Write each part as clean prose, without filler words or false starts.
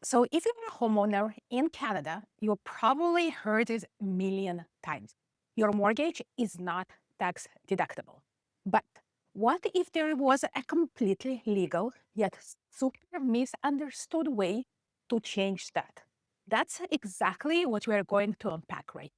So if you're a homeowner in Canada, you probably heard it a million times. Your mortgage is not tax deductible. But what if there was a completely legal yet super misunderstood way to change that? That's exactly what we're going to unpack right.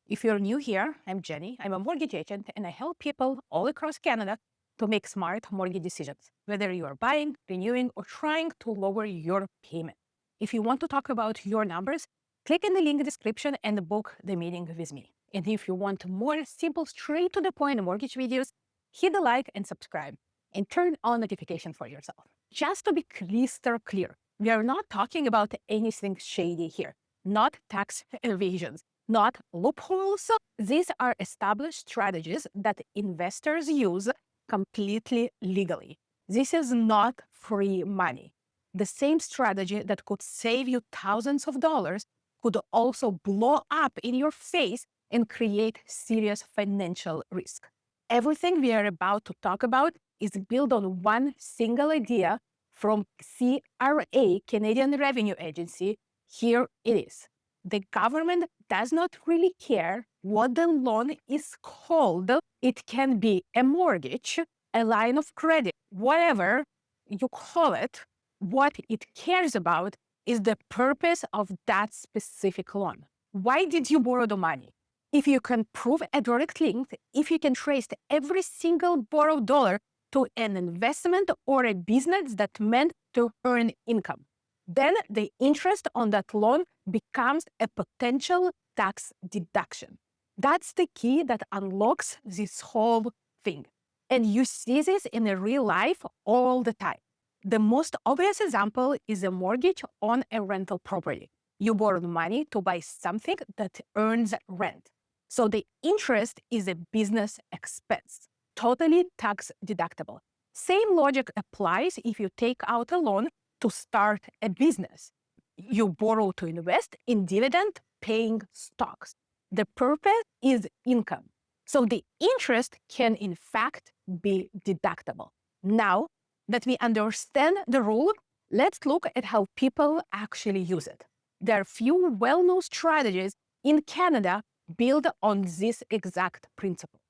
If you're new here, I'm Jenny. I'm a mortgage agent and I help people all across Canada to make smart mortgage decisions, whether you are buying, renewing, or trying to lower your payment. If you want to talk about your numbers, click in the link in the description and book the meeting with me. And if you want more simple, straight to the point mortgage videos, hit the like and subscribe and turn on notification for yourself. Just to be crystal clear, we are not talking about anything shady here, not tax evasions, not loopholes. These are established strategies that investors use completely legally. This is not free money. The same strategy that could save you thousands of dollars could also blow up in your face and create serious financial risk. Everything we are about to talk about is built on one single idea from CRA, Canadian Revenue Agency. Here it is. The government does not really care what the loan is called. It can be a mortgage, a line of credit, whatever you call it. What it cares about is the purpose of that specific loan. Why did you borrow the money? If you can prove a direct link, if you can trace every single borrowed dollar to an investment or a business that meant to earn income, then the interest on that loan becomes a potential tax deduction. That's the key that unlocks this whole thing. And you see this in real life all the time. The most obvious example is a mortgage on a rental property. You borrowed money to buy something that earns rent. So the interest is a business expense, totally tax deductible. Same logic applies if you take out a loan to start a business. You borrow to invest in dividend-paying stocks. The purpose is income. So the interest can, in fact, be deductible. Now that we understand the rule, let's look at how people actually use it. There are few well-known strategies in Canada built on this exact principle.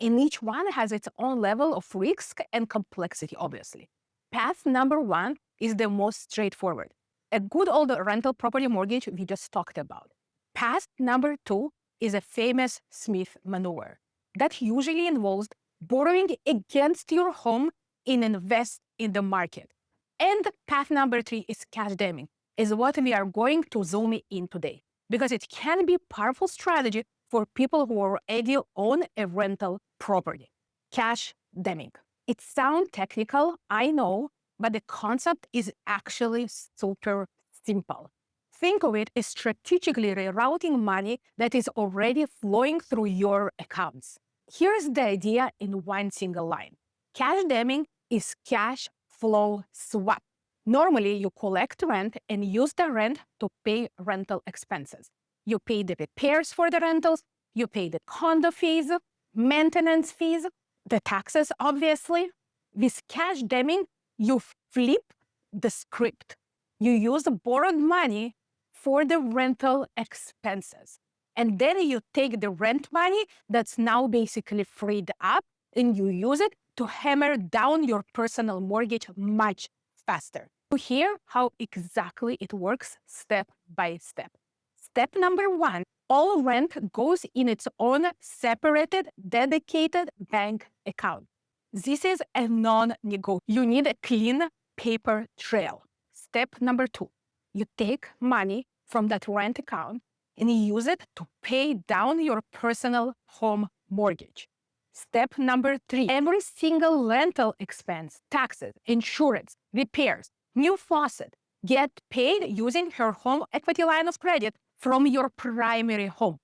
And each one has its own level of risk and complexity, obviously. Path number one is the most straightforward. A good old rental property mortgage we just talked about. Path number two is a famous Smith maneuver that usually involves borrowing against your home and invest in the market. And path number three is cash damming, is what we are going to zoom in today, because it can be a powerful strategy for people who already own a rental property. Cash damming. It sounds technical, I know, but the concept is actually super simple. Think of it as strategically rerouting money that is already flowing through your accounts. Here's the idea in one single line. Cash damming is cash flow swap. Normally, you collect rent and use the rent to pay rental expenses. You pay the repairs for the rentals, you pay the condo fees, maintenance fees, the taxes, obviously. With cash damming, you flip the script. You use borrowed money for the rental expenses. And then you take the rent money that's now basically freed up and you use it to hammer down your personal mortgage much faster. To hear how exactly it works step by step. Step number one, all rent goes in its own separated, dedicated bank account. This is a non-negotiable. You need a clean paper trail. Step number two, you take money from that rent account and you use it to pay down your personal home mortgage. Step number three, every single rental expense, taxes, insurance, repairs, new faucet, get paid using her home equity line of credit from your primary home.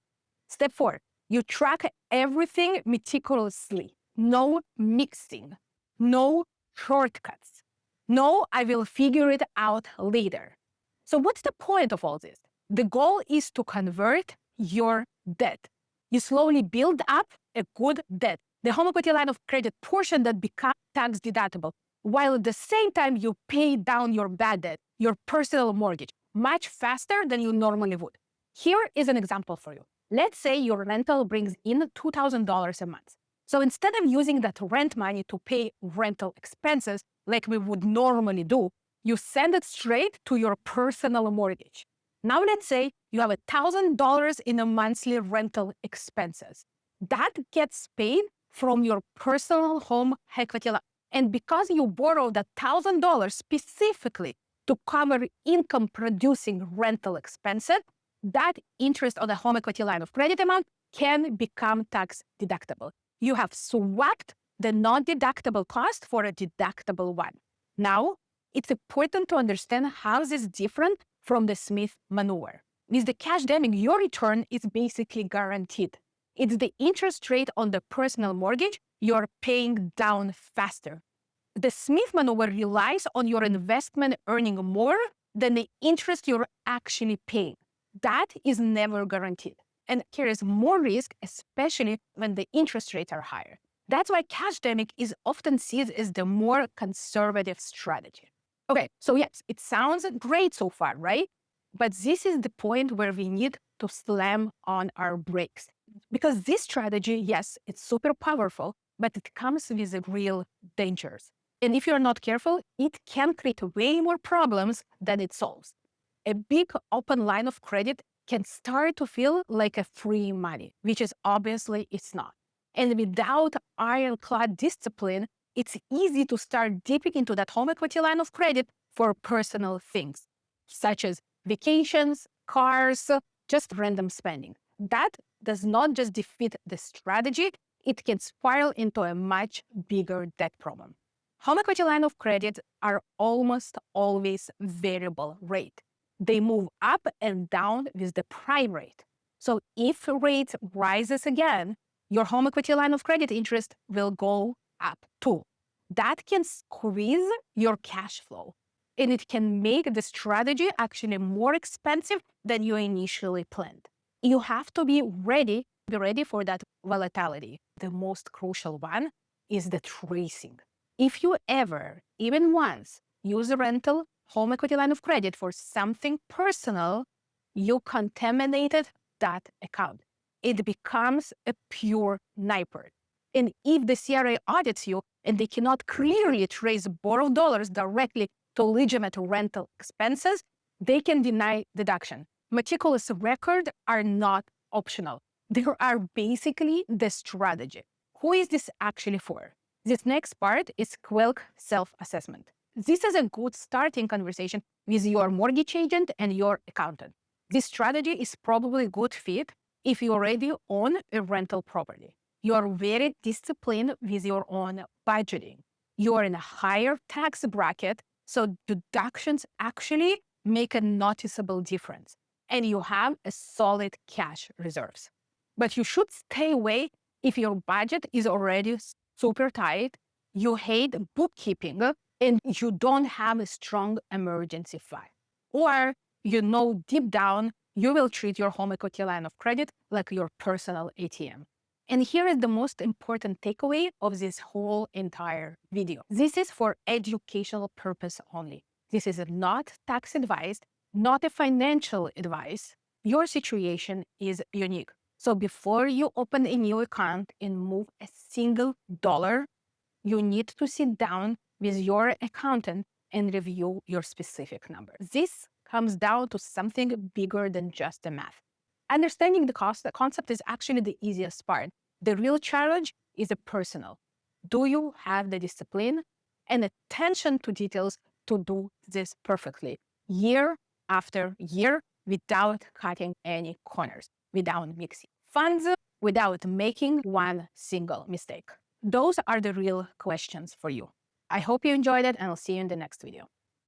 Step four, you track everything meticulously. No mixing, no shortcuts. No, I will figure it out later. So what's the point of all this? The goal is to convert your debt. You slowly build up a good debt, the home equity line of credit portion that becomes tax deductible, while at the same time you pay down your bad debt, your personal mortgage. much faster than you normally would. Here is an example for you. Let's say your rental brings in $2,000 a month. So instead of using that rent money to pay rental expenses like we would normally do, you send it straight to your personal mortgage. Now let's say you have $1,000 in a monthly rental expenses. That gets paid from your personal home equity line. And because you borrowed $1,000 specifically to cover income-producing rental expenses, that interest on the home equity line of credit amount can become tax deductible. You have swapped the non-deductible cost for a deductible one. Now, it's important to understand how this is different from the Smith maneuver. With the cash damage, your return is basically guaranteed. It's the interest rate on the personal mortgage you're paying down faster. The Smith maneuver relies on your investment earning more than the interest you're actually paying. That is never guaranteed and carries more risk, especially when the interest rates are higher. That's why cash damage is often seen as the more conservative strategy. Okay, so yes, it sounds great so far, right? But this is the point where we need to slam on our brakes. Because this strategy, yes, it's super powerful, but it comes with real dangers. And if you're not careful, it can create way more problems than it solves. A big open line of credit can start to feel like a free money, which is obviously it's not. And without ironclad discipline, it's easy to start dipping into that home equity line of credit for personal things, such as vacations, cars, just random spending. That does not just defeat the strategy, it can spiral into a much bigger debt problem. Home equity line of credit are almost always variable rate. They move up and down with the prime rate. So if rate rises again, your home equity line of credit interest will go up too. That can squeeze your cash flow, and it can make the strategy actually more expensive than you initially planned. You have to be ready for that volatility. The most crucial one is the tracing. If you ever, even once, use a rental home equity line of credit for something personal, you contaminated that account. It becomes a pure nightmare. And if the CRA audits you and they cannot clearly trace borrowed dollars directly to legitimate rental expenses, they can deny deduction. Meticulous records are not optional. They are basically the strategy. Who is this actually for? This next part is quick self-assessment. This is a good starting conversation with your mortgage agent and your accountant. This strategy is probably a good fit if you already own a rental property. You are very disciplined with your own budgeting. You are in a higher tax bracket, so deductions actually make a noticeable difference. And you have a solid cash reserves. But you should stay away if your budget is already super tight, you hate bookkeeping, and you don't have a strong emergency fund. Or you know deep down you will treat your home equity line of credit like your personal ATM. And here is the most important takeaway of this whole entire video. This is for educational purpose only. This is not tax advice, not a financial advice. Your situation is unique. So before you open a new account and move a single dollar, you need to sit down with your accountant and review your specific number. This comes down to something bigger than just the math. Understanding the concept is actually the easiest part. The real challenge is the personal. Do you have the discipline and attention to details to do this perfectly, year after year, without cutting any corners, without mixing funds, without making one single mistake? Those are the real questions for you. I hope you enjoyed it, and I'll see you in the next video.